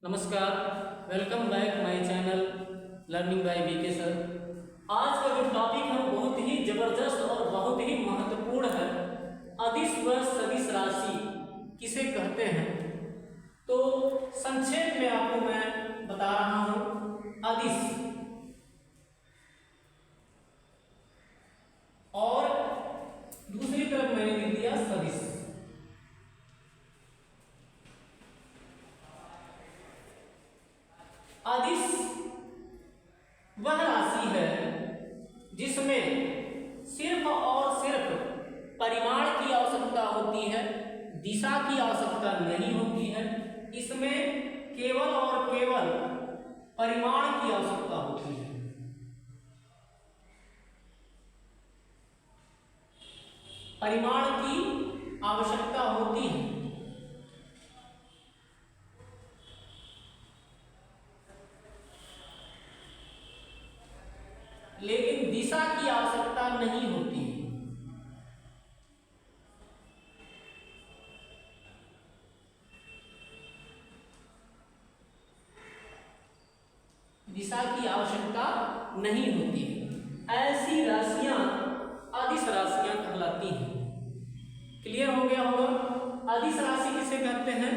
नमस्कार, welcome back my channel learning by BK sir. आज का जो टॉपिक है बहुत ही जबरदस्त और बहुत ही महत्वपूर्ण है। अदिश व सदिश राशि किसे कहते हैं, तो संक्षेप में आपको मैं बता रहा हूं। अदिश और दूसरी तरफ मैंने लिख दिया सदिश। अदिश वह राशि है जिसमें सिर्फ और सिर्फ परिमाण की आवश्यकता होती है, दिशा की आवश्यकता नहीं होती है। इसमें केवल और केवल परिमाण की आवश्यकता होती है। परिमाण की आवश्यकता होती है, लेकिन दिशा की आवश्यकता नहीं होती है। दिशा की आवश्यकता नहीं होती है। ऐसी राशियां अदिश राशियां कहलाती हैं। क्लियर हो गया होगा। अदिश राशि किसे कहते हैं?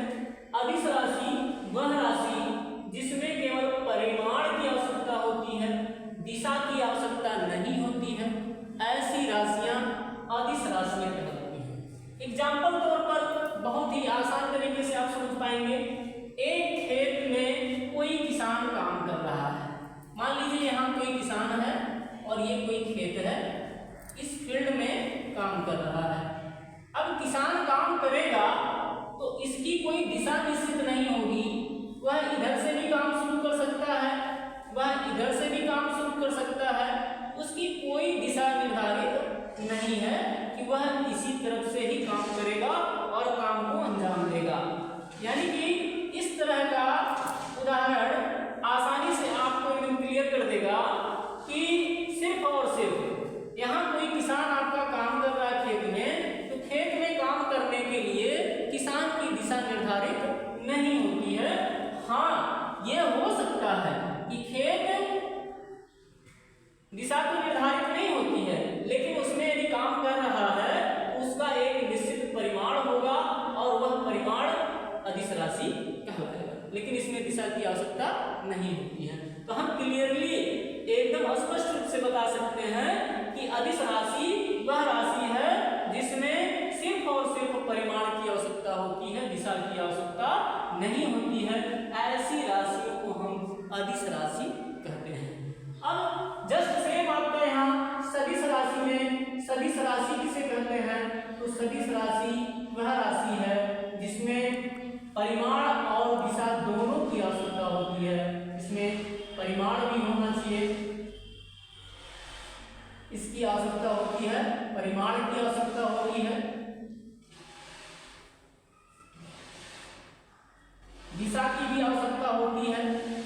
अदिश राशि वह राशि जिसमें केवल परिमाण की आवश्यकता होती है, दिशा की आवश्यकता नहीं होती है। ऐसी राशियां अदिश राशियां कहलाती हैं। एग्जाम्पल तौर पर बहुत ही आसान तरीके से आप समझ पाएंगे। एक खेत में कोई किसान काम कर रहा है। मान लीजिए यहाँ कोई किसान है और ये कोई खेत है, इस फील्ड में काम कर रहा है। अब किसान काम करेगा तो इसकी कोई दिशा निश्चित नहीं होगी। वह इधर से भी काम शुरू कर सकता है, वह इधर से भी काम शुरू कर सकता है। उसकी कोई दिशा निर्धारित नहीं है कि वह इसी तरफ से ही काम करेगा और काम को अंजाम देगा। यानी कि इस तरह का उदाहरण आसानी से आपको एकदम क्लियर कर देगा कि सिर्फ और सिर्फ यहाँ कोई किसान आपका काम कर रहा है खेत में, तो खेत में काम करने के लिए किसान की दिशा निर्धारित नहीं होती है। हाँ, यह हो सकता है कि खेत दिशा तो निर्धारित नहीं होती है, लेकिन उसमें यदि काम कर रहा है उसका एक निश्चित परिमाण होगा और वह परिमाण अदिश राशि कहलाएगा, लेकिन इसमें दिशा की आवश्यकता नहीं होती है। तो हम क्लियरली एकदम स्पष्ट रूप से बता सकते हैं कि अदिश राशि वह राशि है जिसमें सिर्फ और सिर्फ परिमाण की आवश्यकता होती है, दिशा की आवश्यकता नहीं होती है। ऐसी राशियों को हम अदिश राशि कहते हैं। अब जस्ट सेम आपका यहाँ सदिश राशि में सदिश राशि किसे कहते हैं? तो सदिश राशि वह राशि है जिसमें परिमाण और दिशा दोनों की आवश्यकता होती है। इसमें परिमाण भी होना चाहिए, इसकी आवश्यकता होती है, परिमाण की आवश्यकता होती है, दिशा की भी आवश्यकता होती है।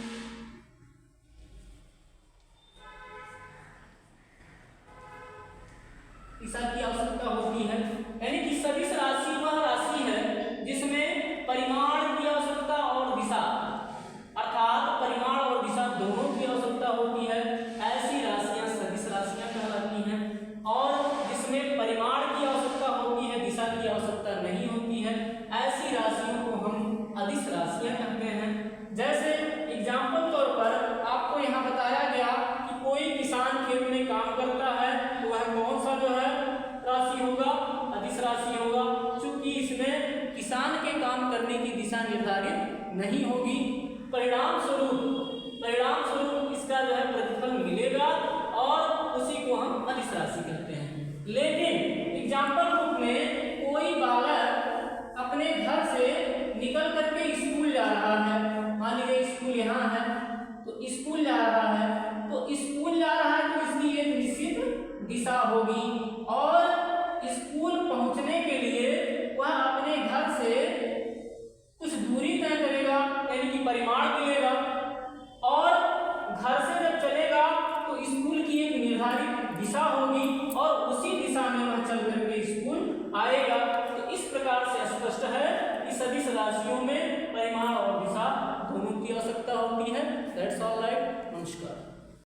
दिशा की आवश्यकता होती है। यानी कि सदिश राशि वह राशि है जिसमें परिमाण की आवश्यकता और दिशा, अर्थात परिमाण और दिशा दोनों की आवश्यकता होती है। ऐसी राशियां सदिश राशियां कहलाती हैं। और जिसमें परिमाण की आवश्यकता होती है, दिशा की आवश्यकता नहीं होती है, ऐसी राशियों को हम अदिश राशियां कहते हैं। जैसे एग्जाम्पल तौर पर आपको यहाँ बताया गया कि कोई किसान खेत में काम करता है, तो वह कौन सा जो है राशि होगा? अदिश राशि होगा। चूंकि इसमें किसान के काम करने की दिशा निर्धारित नहीं होगी, परिणाम स्वरूप इसका जो है प्रतिफल मिलेगा और उसी को हम अदिश राशि कहते हैं। लेकिन एग्जाम्पल रूप में कोई बालक अपने घर से निकल करके स्कूल जा रहा है। मान लीजिए स्कूल यहाँ है, तो स्कूल जा रहा है, तो स्कूल जा रहा है तो इसकी एक निश्चित दिशा होगी और स्कूल पहुंचने के लिए वह अपने घर से कुछ दूरी तय करेगा, यानी कि परिमाण मिलेगा। और घर से जब चलेगा तो स्कूल की एक निर्धारित दिशा होगी और उसी दिशा में वह चल करके स्कूल आएगा। तो इस प्रकार से स्पष्ट है कि सदिश राशियों में परिमाण कॉपी है। दैट्स ऑल राइट, नमस्कार।